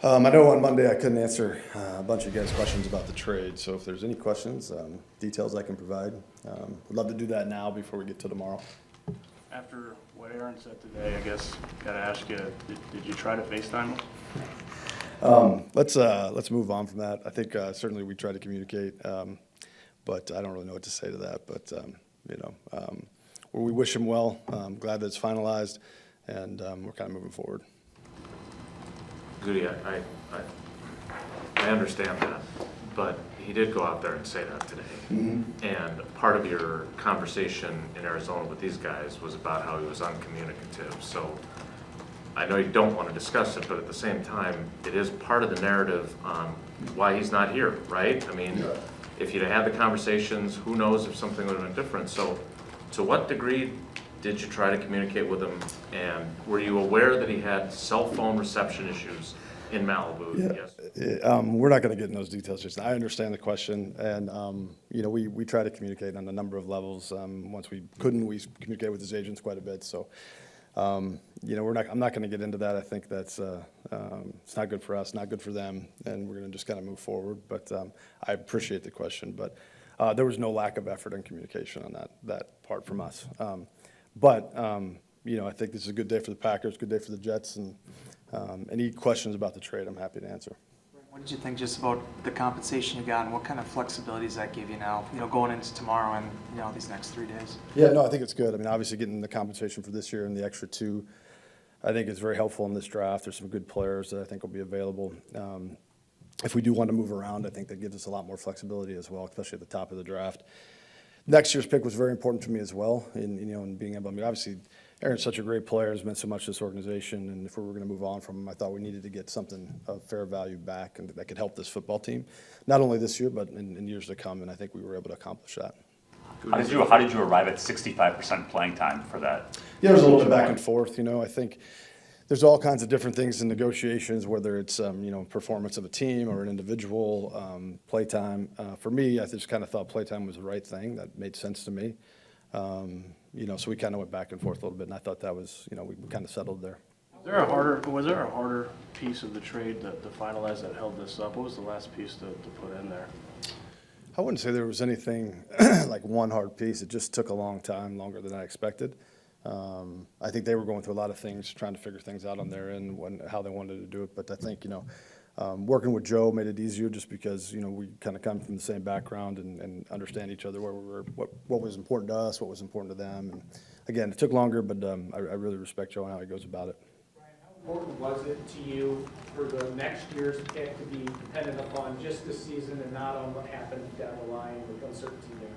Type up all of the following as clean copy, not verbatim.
I know on Monday I couldn't answer a bunch of you guys' questions about the trade, so if there's any questions, details I can provide, would love to do that now before we get to tomorrow. After what Aaron said today, I guess, gotta ask you, did you try to FaceTime him? Let's move on from that. I think certainly we try to communicate, but I don't really know what to say to that. But we wish him well. I'm glad that it's finalized, and we're kind of moving forward. Goody, I understand that, but he did go out there and say that today. Mm-hmm. And part of your conversation in Arizona with these guys was about how he was uncommunicative. So I know you don't want to discuss it, but at the same time, it is part of the narrative on why he's not here, right? I mean, yeah. If you'd had the conversations, who knows if something would have been different. So to what degree did you try to communicate with him, and were you aware that he had cell phone reception issues in Malibu? Yeah. Yes. We're not going to get in those details. Just I understand the question, and we try to communicate on a number of levels. Once we couldn't, we communicated with his agents quite a bit. So I'm not going to get into that. I think that's it's not good for us, not good for them, and we're going to just kind of move forward. But I appreciate the question, but there was no lack of effort and communication on that part from us. But I think this is a good day for the Packers, good day for the Jets, and any questions about the trade, I'm happy to answer. What did you think just about the compensation you got, and what kind of flexibility does that give you now, going into tomorrow and these next 3 days? Yeah, no, I think it's good. I mean, obviously getting the compensation for this year and the extra 2, I think is very helpful in this draft. There's some good players that I think will be available. If we do want to move around, I think that gives us a lot more flexibility as well, especially at the top of the draft. Next year's pick was very important to me as well, in being able. I mean, obviously, Aaron's such a great player, has meant so much to this organization, and if we were going to move on from him, I thought we needed to get something of fair value back and that could help this football team, not only this year but in years to come. And I think we were able to accomplish that. How did you arrive at 65% playing time for that? Yeah, there was a little bit back and forth. I think there's all kinds of different things in negotiations, whether it's performance of a team or an individual, playtime. For me, I just kind of thought playtime was the right thing. That made sense to me. So we kind of went back and forth a little bit, and I thought that was, we kind of settled there. Was there a harder piece of the trade to finalize that held this up? What was the last piece to put in there? I wouldn't say there was anything like one hard piece. It just took a long time, longer than I expected. I think they were going through a lot of things, trying to figure things out on their end, how they wanted to do it. But I think, working with Joe made it easier just because, we kind of come from the same background and understand each other, where we were, what was important to us, what was important to them. And again, it took longer, but I really respect Joe and how he goes about it. Brian, how important was it to you for the next year's pick to be dependent upon just this season and not on what happened down the line with uncertainty there?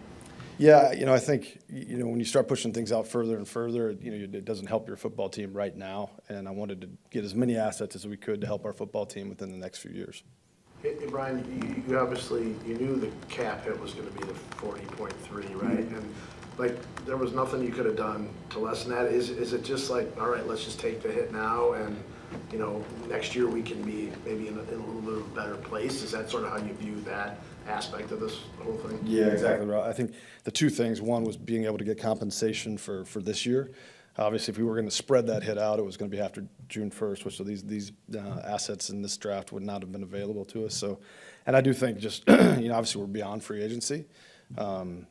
Yeah, I think, when you start pushing things out further and further, it doesn't help your football team right now. And I wanted to get as many assets as we could to help our football team within the next few years. Hey, Brian, you obviously, you knew the cap hit was going to be the 40.3, right? Mm-hmm. And, there was nothing you could have done to lessen that. Is it just like, all right, let's just take the hit now and, next year we can be maybe in a little bit of a better place? Is that sort of how you view that aspect of this whole thing? Yeah, exactly right. I think the two things, one was being able to get compensation for this year. Obviously, if we were going to spread that hit out, it was going to be after June 1st, which so these assets in this draft would not have been available to us. So, and I do think just, obviously we're beyond free agency.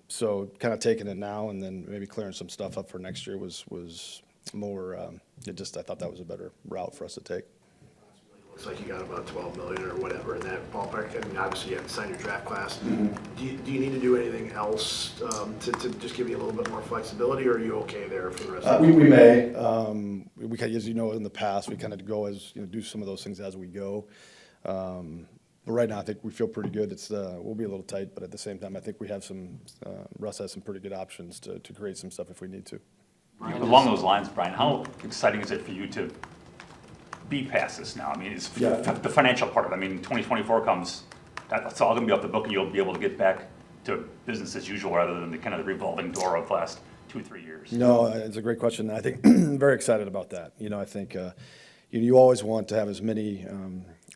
So kind of taking it now and then maybe clearing some stuff up for next year was more, I thought that was a better route for us to take. Looks like you got about $12 million or whatever in that ballpark. I mean, obviously you haven't signed your draft class. Mm-hmm. Do you need to do anything else to just give you a little bit more flexibility, or are you okay there for the rest of the we may. We kind of, as in the past, we kind of go as, do some of those things as we go. But right now, I think we feel pretty good. It's we'll be a little tight, but at the same time, I think we have some, Russ has some pretty good options to create some stuff if we need to. Along those lines, Brian, how exciting is it for you to be past this now? I mean, it's the financial part of it. I mean, 2024 comes, that's all going to be off the book, and you'll be able to get back to business as usual rather than the kind of the revolving door of the last 2-3 years. No, it's a great question. I think I'm very excited about that. I think you always want to have as many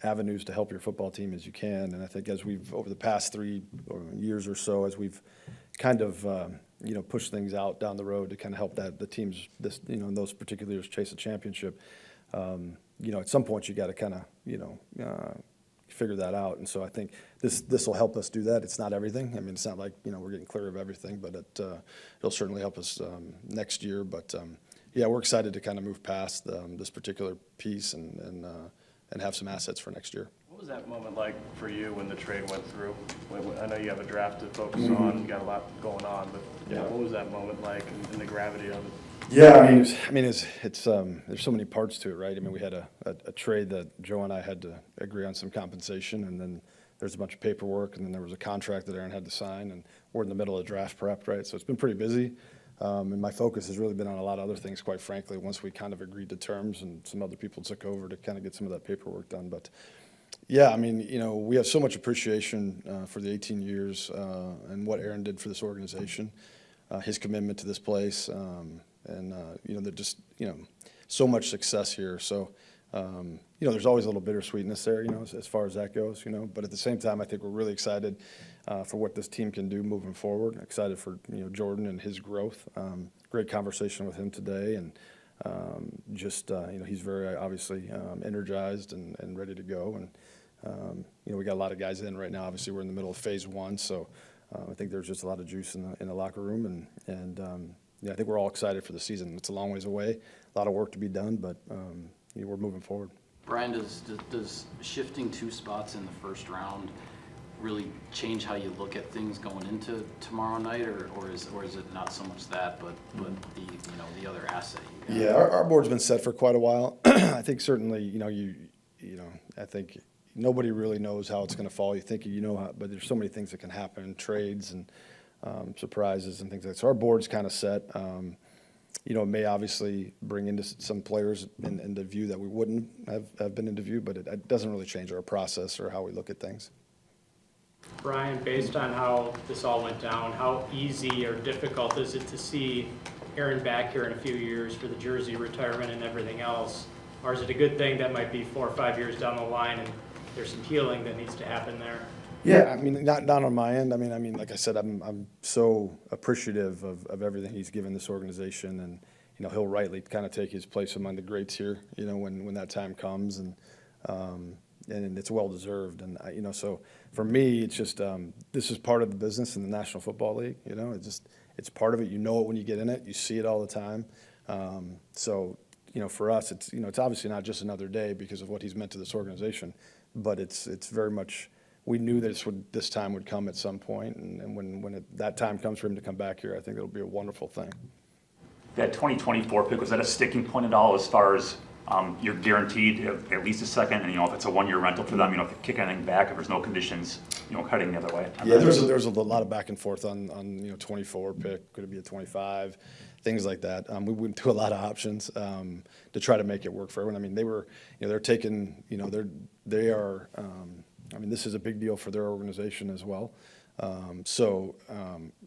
avenues to help your football team as you can. And I think as we've, over the past 3 years or so, as we've kind of, pushed things out down the road to kind of help the teams in those particular years chase a championship, you know, at some point you got to kind of, you know, figure that out. And so I think this will help us do that. It's not everything. I mean, it's not like, you know, we're getting clear of everything, but it'll certainly help us next year. But yeah, we're excited to kind of move past this particular piece and have some assets for next year. What was that moment like for you when the trade went through? I know you have a draft to focus on, you got a lot going on, but Yeah. what was that moment like and the gravity of it? Yeah, I mean, it's there's so many parts to it, right? I mean, we had a trade that Joe and I had to agree on some compensation, and then there's a bunch of paperwork, and then there was a contract that Aaron had to sign, and we're in the middle of draft prep, right? So it's been pretty busy, and my focus has really been on a lot of other things, quite frankly, once we kind of agreed to terms and some other people took over to kind of get some of that paperwork done. But yeah, I mean, you know, we have so much appreciation for the 18 years and what Aaron did for this organization, his commitment to this place. And, you know, they're just, you know, so much success here. So, you know, there's always a little bittersweetness there, you know, as far as that goes, you know. But at the same time, I think we're really excited for what this team can do moving forward. Excited for, you know, Jordan and his growth. Great conversation with him today. And just, you know, he's very obviously energized and ready to go. And, you know, we got a lot of guys in right now. Obviously, we're in the middle of phase 1. So I think there's just a lot of juice in the locker room. And yeah, I think we're all excited for the season. It's a long ways away, a lot of work to be done, but you know, we're moving forward. Brian, does shifting 2 spots in the first round really change how you look at things going into tomorrow night, or is it not so much that, but the, you know, the other asset you got? Yeah, our board's been set for quite a while. I think certainly, you know, I think nobody really knows how it's going to fall. You think you know how, but there's so many things that can happen, trades and surprises and things like that. So our board's kind of set. You know, it may obviously bring into some players into view that we wouldn't have been into view, but it doesn't really change our process or how we look at things. Brian, based on how this all went down, how easy or difficult is it to see Aaron back here in a few years for the jersey retirement and everything else? Or is it a good thing that might be 4 or 5 years down the line and there's some healing that needs to happen there? Yeah, I mean, not on my end. I mean, like I said, I'm so appreciative of everything he's given this organization, and you know, he'll rightly kind of take his place among the greats here. You know, when that time comes, and it's well deserved. And you know, so for me, it's just this is part of the business in the National Football League. You know, it's part of it. You know it when you get in it. You see it all the time. So you know, for us, it's obviously not just another day because of what he's meant to this organization, but it's very much. We knew this time would come at some point, and when that time comes for him to come back here, I think it'll be a wonderful thing. That 2024 pick, was that a sticking point at all as far as you're guaranteed at least a second, and you know, if it's a 1-year rental for them, you know, if you kick anything back, if there's no conditions, you know, cutting the other way? Yeah, there's a lot of back and forth on you know, 24 pick, could it be a 25, things like that. We went to a lot of options to try to make it work for everyone. I mean, they're taking, you know, they are. I mean, this is a big deal for their organization as well. So,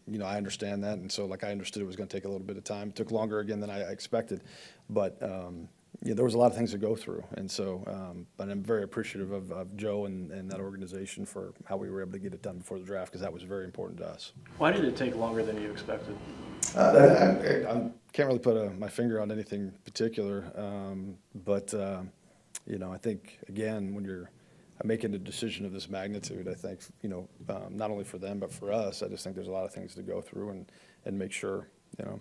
you know, I understand that. And so, like, I understood it was going to take a little bit of time. It took longer, again, than I expected. But, yeah, there was a lot of things to go through. And so, but I'm very appreciative of Joe and that organization for how we were able to get it done before the draft, because that was very important to us. Why did it take longer than you expected? I can't really put my finger on anything particular. But, you know, I think, again, when you're making a decision of this magnitude, I think, you know, not only for them, but for us, I just think there's a lot of things to go through and make sure, you know.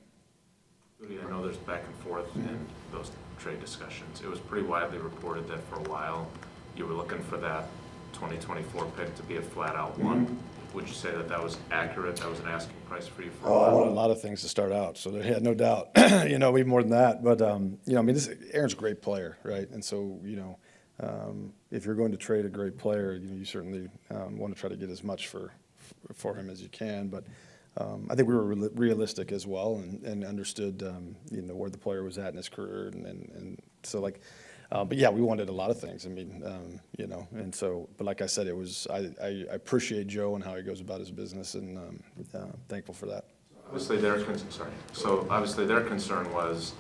I know there's back and forth in those trade discussions. It was pretty widely reported that for a while you were looking for that 2024 pick to be a flat-out one. Would you say that was accurate? That was an asking price for you for a while? I wanted a lot of things to start out, so yeah, no doubt. You know, even more than that. But, you know, I mean, Aaron's a great player, right? And so, you know, if you're going to trade a great player, you know, you certainly want to try to get as much for him as you can. But I think we were realistic as well and understood, you know, where the player was at in his career. And so, like, but yeah, we wanted a lot of things. I mean, you know, and so, but like I said, it was, I appreciate Joe and how he goes about his business, and thankful for that. Obviously, So obviously their concern was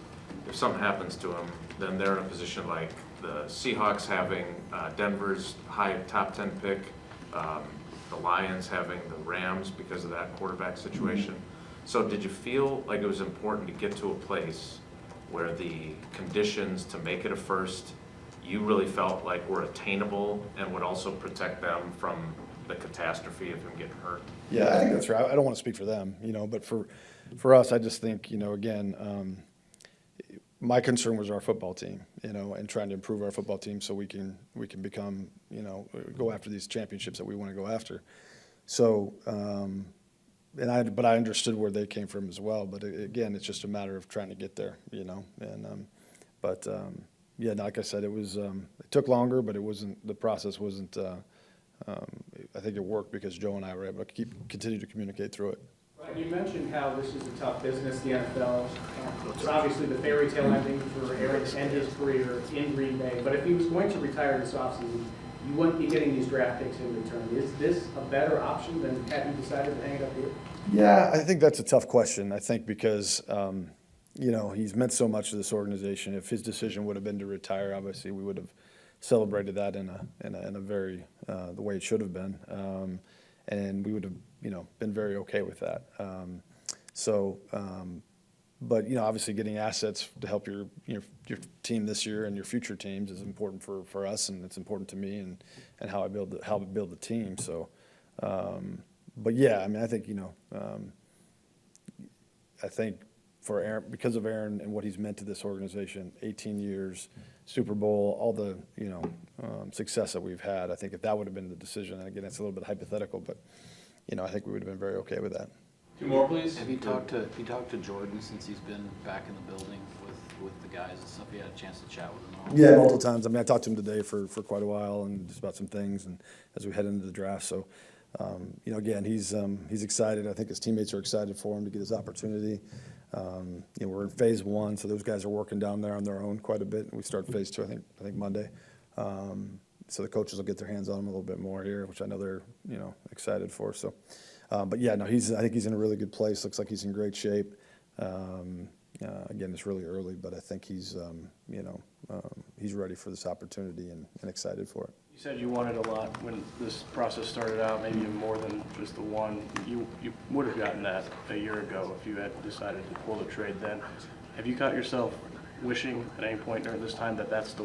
if something happens to him, then they're in a position like the Seahawks having Denver's high top 10 pick, the Lions having the Rams because of that quarterback situation. So did you feel like it was important to get to a place where the conditions to make it a first, you really felt like were attainable and would also protect them from the catastrophe of him getting hurt? Yeah, I think that's right. I don't want to speak for them, but for us, I just think, again, my concern was our football team, and trying to improve our football team so we can become, go after these championships that we want to go after. So, but I understood where they came from as well. But again, it's just a matter of trying to get there, and yeah, like I said, it took longer, but the process wasn't. I think it worked because Joe and I were able to continue to communicate through it. Right, you mentioned how this is a tough business, the NFL. It's obviously the fairy tale ending for Aaron to end his career in Green Bay. But if he was going to retire this offseason, you wouldn't be getting these draft picks in return. Is this a better option than had you decided to hang it up here? Yeah, I think that's a tough question. I think because, he's meant so much to this organization. If his decision would have been to retire, obviously we would have celebrated that in a very the way it should have been, and we would have been very okay with that. But obviously getting assets to help your team this year and your future teams is important for us, and it's important to me and how I build the team. So, but yeah, I mean, I think I think for Aaron, because of Aaron and what he's meant to this organization, 18 years, Super Bowl, all the success that we've had, I think if that would have been the decision, and again, it's a little bit hypothetical, but I think we would have been very okay with that. Two more, please. Have you talked to Jordan since he's been back in the building with the guys and stuff? You had a chance to chat with him at all? Yeah, multiple times. I mean, I talked to him today for quite a while and just about some things, and as we head into the draft. So, again, he's excited. I think his teammates are excited for him to get his opportunity. We're in phase 1, so those guys are working down there on their own quite a bit. And we start phase 2, I think Monday. So the coaches will get their hands on him a little bit more here, which I know they're excited for. So, but yeah, no, I think he's in a really good place. Looks like he's in great shape. Again, it's really early, but I think he's ready for this opportunity and excited for it. You said you wanted a lot when this process started out, maybe even more than just the one. You would have gotten that a year ago if you had decided to pull the trade then. Have you caught yourself wishing at any point during this time that that's the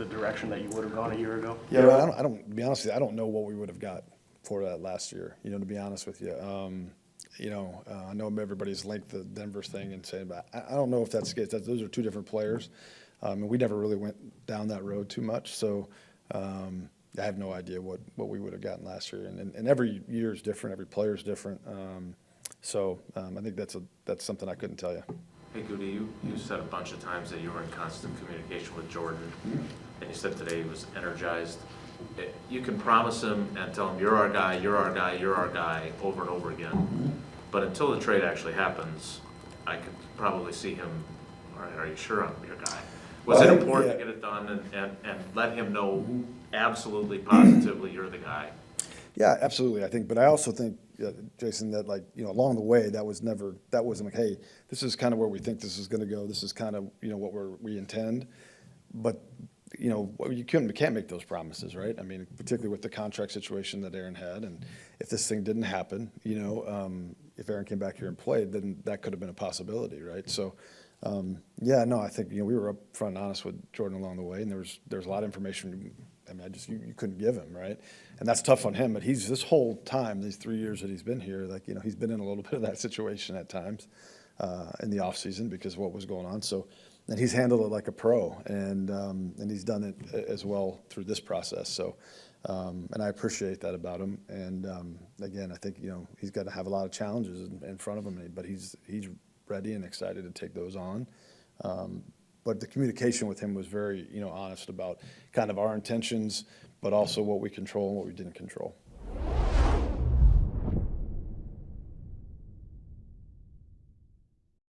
direction that you would have gone a year ago? Yeah, well, I don't. To be honest with you, I don't know what we would have got for that last year. To be honest with you, I know everybody's linked the Denver thing and saying, but I don't know if that's the case. Those are two different players, and we never really went down that road too much. So I have no idea what we would have gotten last year. And every year is different. Every player is different. I think that's something I couldn't tell you. Hey, Goody, you said a bunch of times that you were in constant communication with Jordan, and you said today he was energized. You can promise him and tell him, you're our guy, you're our guy, you're our guy, over and over again. But until the trade actually happens, I could probably see him, all right, are you sure I'm your guy? Was it important to get it done and let him know absolutely, positively you're the guy? Yeah, absolutely. I think, but I also think, Jason, that along the way, that wasn't like, hey, this is kind of where we think this is going to go. This is kind of what we intend. But you can't make those promises, right? I mean, particularly with the contract situation that Aaron had, and if this thing didn't happen, if Aaron came back here and played, then that could have been a possibility, right? So, I think we were upfront and honest with Jordan along the way, and there's a lot of information. I mean, you couldn't give him, right? And that's tough on him. But he's this whole time, these 3 years that he's been here, he's been in a little bit of that situation at times in the off season because of what was going on. So, and he's handled it like a pro, and he's done it as well through this process. So, and I appreciate that about him. And again, I think he's got to have a lot of challenges in front of him, but he's ready and excited to take those on. But the communication with him was very, honest about kind of our intentions, but also what we control and what we didn't control.